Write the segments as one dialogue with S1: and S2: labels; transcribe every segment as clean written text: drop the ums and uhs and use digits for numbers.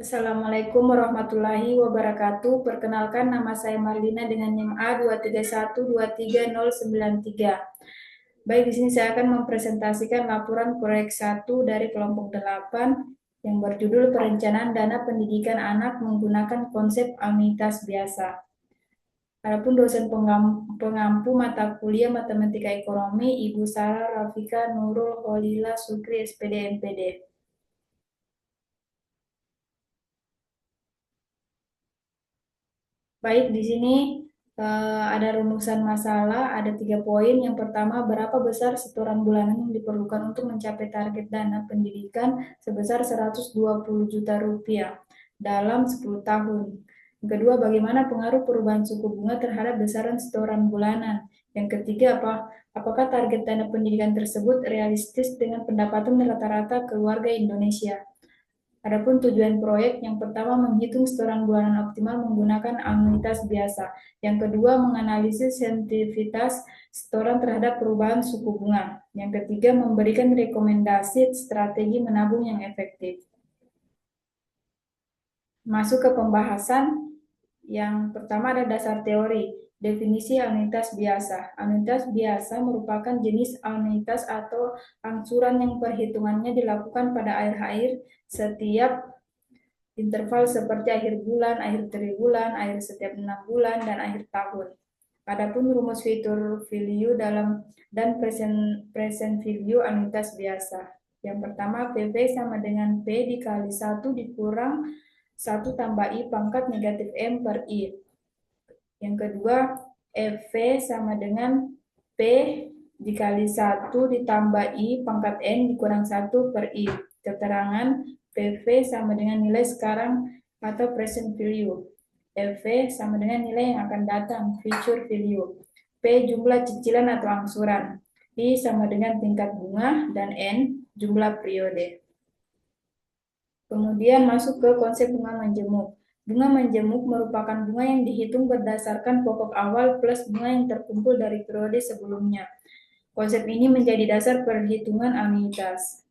S1: Assalamualaikum warahmatullahi wabarakatuh. Perkenalkan, nama saya Marlina dengan NIM A23123093. Baik, di sini saya akan mempresentasikan laporan proyek 1 dari kelompok 8 yang berjudul Perencanaan Dana Pendidikan Anak menggunakan konsep anuitas biasa. Adapun dosen pengampu mata kuliah Matematika Ekonomi Ibu Sarah Rafika Nurul Holila Sukri SPD MPD. Baik, di sini ada rumusan masalah, ada 3 poin. Yang pertama, berapa besar setoran bulanan yang diperlukan untuk mencapai target dana pendidikan sebesar 120 juta rupiah dalam 10 tahun. Yang kedua, bagaimana pengaruh perubahan suku bunga terhadap besaran setoran bulanan. Yang ketiga, apakah target dana pendidikan tersebut realistis dengan pendapatan rata-rata keluarga Indonesia. Adapun tujuan proyek, yang pertama menghitung setoran bulanan optimal menggunakan anuitas biasa. Yang kedua, menganalisis sensitivitas setoran terhadap perubahan suku bunga. Yang ketiga, memberikan rekomendasi strategi menabung yang efektif. Masuk ke pembahasan. Yang pertama ada dasar teori. Definisi anuitas biasa. Anuitas biasa merupakan jenis anuitas atau angsuran yang perhitungannya dilakukan pada akhir setiap interval seperti akhir bulan, akhir triwulan, akhir setiap 6 bulan, dan akhir tahun. Adapun rumus fitur value dan present value anuitas biasa. Yang pertama, PV sama dengan P dikali 1 dikurang 1 tambah I pangkat negatif M per I. Yang kedua, FV sama dengan P dikali 1 ditambah I pangkat N dikurang 1 per I. Keterangan PV sama dengan nilai sekarang atau present value. FV sama dengan nilai yang akan datang, future value. P jumlah cicilan atau angsuran. I sama dengan tingkat bunga, dan N jumlah periode. Kemudian masuk ke konsep bunga menjemuk. Bunga menjemuk merupakan bunga yang dihitung berdasarkan pokok awal plus bunga yang terkumpul dari periode sebelumnya. Konsep ini menjadi dasar perhitungan anuitas.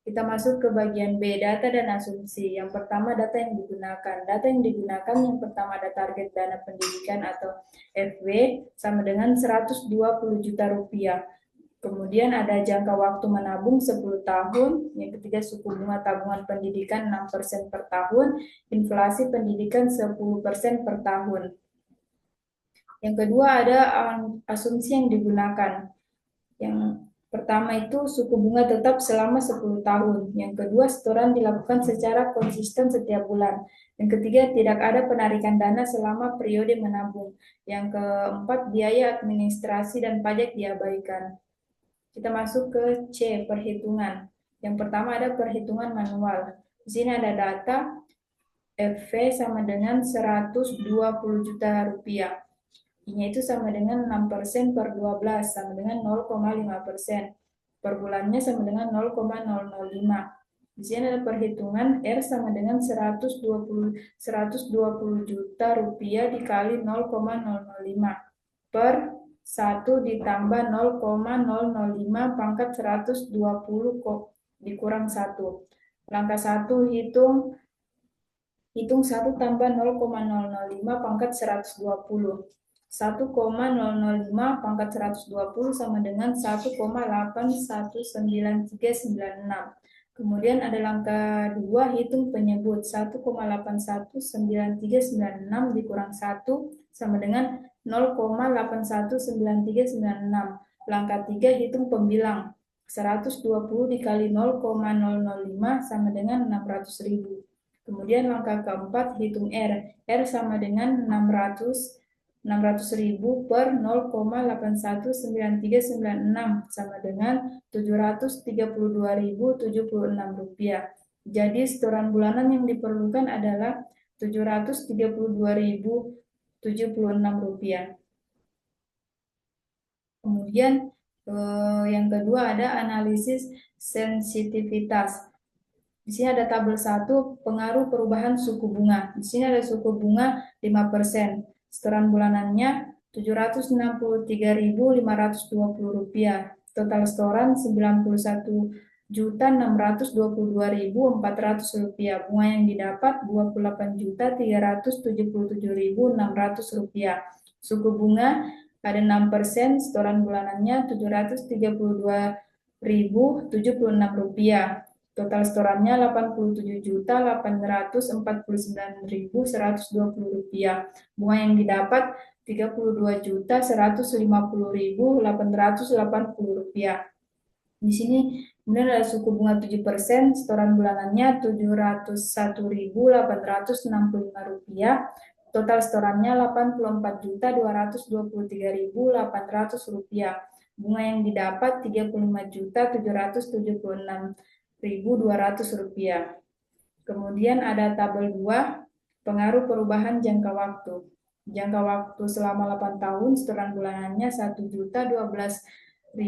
S1: Kita masuk ke bagian B, data dan asumsi. Yang pertama, data yang digunakan. Data yang digunakan yang pertama ada target dana pendidikan atau FW sama dengan 120 juta rupiah. Kemudian ada jangka waktu menabung 10 tahun. Yang ketiga, suku bunga tabungan pendidikan 6% per tahun. Inflasi pendidikan 10% per tahun. Yang kedua ada asumsi yang digunakan. Yang pertama itu suku bunga tetap selama 10 tahun. Yang kedua, setoran dilakukan secara konsisten setiap bulan. Yang ketiga, tidak ada penarikan dana selama periode menabung. Yang keempat, biaya administrasi dan pajak diabaikan. Kita masuk ke C, perhitungan. Yang pertama ada perhitungan manual. Di sini ada data FV sama dengan 120 juta rupiah. I-nya itu sama dengan 6% per 12, sama dengan 0,5%. Per bulannya sama dengan 0,005. Di sini ada perhitungan R sama dengan 120 juta rupiah dikali 0,005 per 1 ditambah 0,005 pangkat 120 dikurang 1. Langkah 1, hitung 1 tambah 0,005 pangkat 120. 1,005 pangkat 120 sama dengan 1,819396. Kemudian ada langkah 2, hitung penyebut. 1,819396 dikurang 1 sama dengan 0,819396. Langkah 3, hitung pembilang. 120 dikali 0,005 sama dengan 600.000. Kemudian langkah keempat, hitung R. R sama dengan 600.000 per 0,819396 sama dengan 732.076 rupiah. Jadi setoran bulanan yang diperlukan adalah 732.076 rupiah. Kemudian yang kedua ada analisis sensitivitas. Di sini ada tabel 1, pengaruh perubahan suku bunga. Di sini ada suku bunga 5%. Setoran bulanannya Rp763.520. Total setoran Rp28.622.400. Bunga yang didapat Rp28.377.600. Suku bunga ada 6%, setoran bulanannya Rp732.076. Total setorannya Rp87.849.120. Bunga yang didapat Rp31.150.880. Di sini kemudian ada suku bunga 7%, setoran bulanannya Rp701.865. Total setorannya Rp84.223.800. Bunga yang didapat Rp35.776.200. Kemudian ada tabel 2, pengaruh perubahan jangka waktu. Jangka waktu selama 8 tahun, setoran bulanannya Rp1.012.450.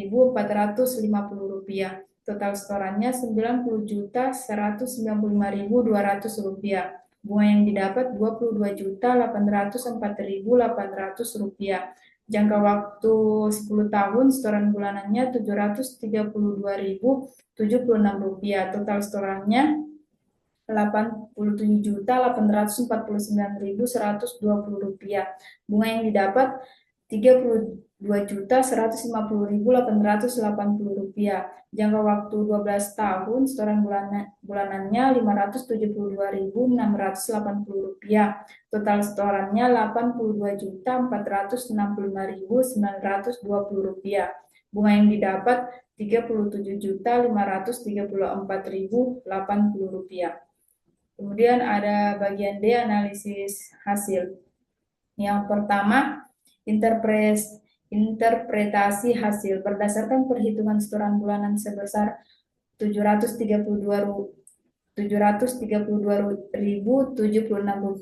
S1: Total setorannya Rp90.195.200. Bunga yang didapat Rp22.804.800. Jangka waktu 10 tahun, setoran bulanannya Rp732.076. Total setorannya Rp87.849.120. Bunga yang didapat Rp32.150.880. Jangka waktu 12 tahun, setoran bulanannya Rp572.680. Total setorannya Rp82.465.920. Bunga yang didapat Rp37.534.080. Kemudian ada bagian D, analisis hasil. Yang pertama, interpretasi hasil. Berdasarkan perhitungan setoran bulanan sebesar Rp732.076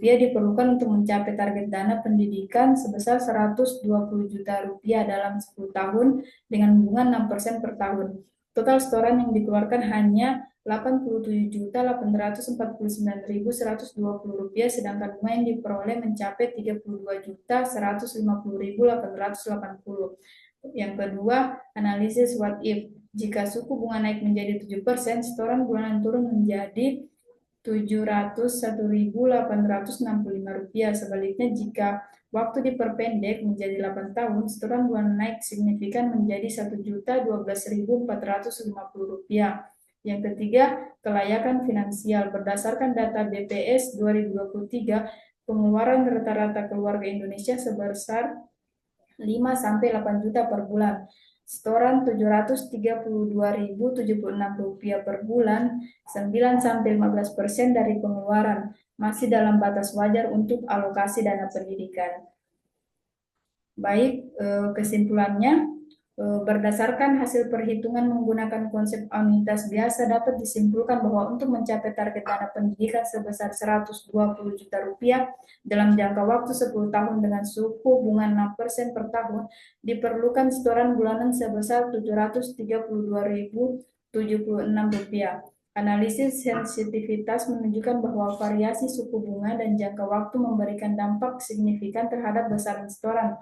S1: diperlukan untuk mencapai target dana pendidikan sebesar Rp120 juta dalam 10 tahun dengan bunga 6% per tahun. Total setoran yang dikeluarkan hanya Rp87.849.120, sedangkan bunga yang diperoleh mencapai Rp32.150.880. Yang kedua, analisis what if. Jika suku bunga naik menjadi 7%, setoran bulanan turun menjadi Rp701.865. Sebaliknya, jika waktu diperpendek menjadi 8 tahun, setoran bulanan naik signifikan menjadi Rp1.012.450. Yang ketiga, kelayakan finansial. Berdasarkan data BPS 2023, pengeluaran rata-rata keluarga Indonesia sebesar 5-8 juta per bulan. Setoran Rp732.076 per bulan, 9-15% dari pengeluaran, masih dalam batas wajar untuk alokasi dana pendidikan. Baik, kesimpulannya, berdasarkan hasil perhitungan menggunakan konsep anuitas biasa, dapat disimpulkan bahwa untuk mencapai target dana pendidikan sebesar Rp120 juta dalam jangka waktu 10 tahun dengan suku bunga 6% per tahun, diperlukan setoran bulanan sebesar Rp732.076. Analisis sensitivitas menunjukkan bahwa variasi suku bunga dan jangka waktu memberikan dampak signifikan terhadap besaran setoran.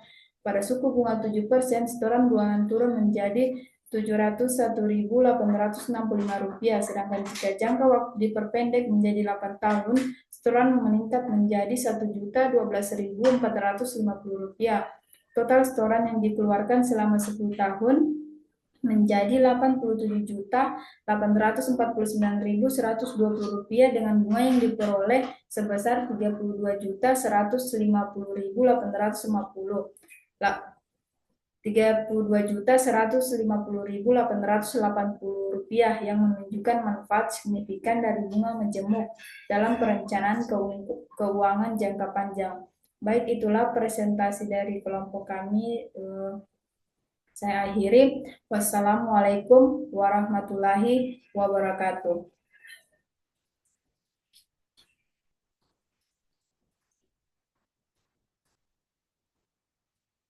S1: Pada suku bunga 7%, setoran bulanan turun menjadi Rp701.865, sedangkan jika jangka waktu diperpendek menjadi 8 tahun, setoran meningkat menjadi Rp1.012.450. Total setoran yang dikeluarkan selama 10 tahun menjadi Rp87.849.120 dengan bunga yang diperoleh sebesar Rp32.150.850. Rp32.150.880 yang menunjukkan manfaat signifikan dari bunga majemuk dalam perencanaan keuangan jangka panjang. Baik, itulah presentasi dari kelompok kami. Saya akhiri. Wassalamualaikum warahmatullahi wabarakatuh.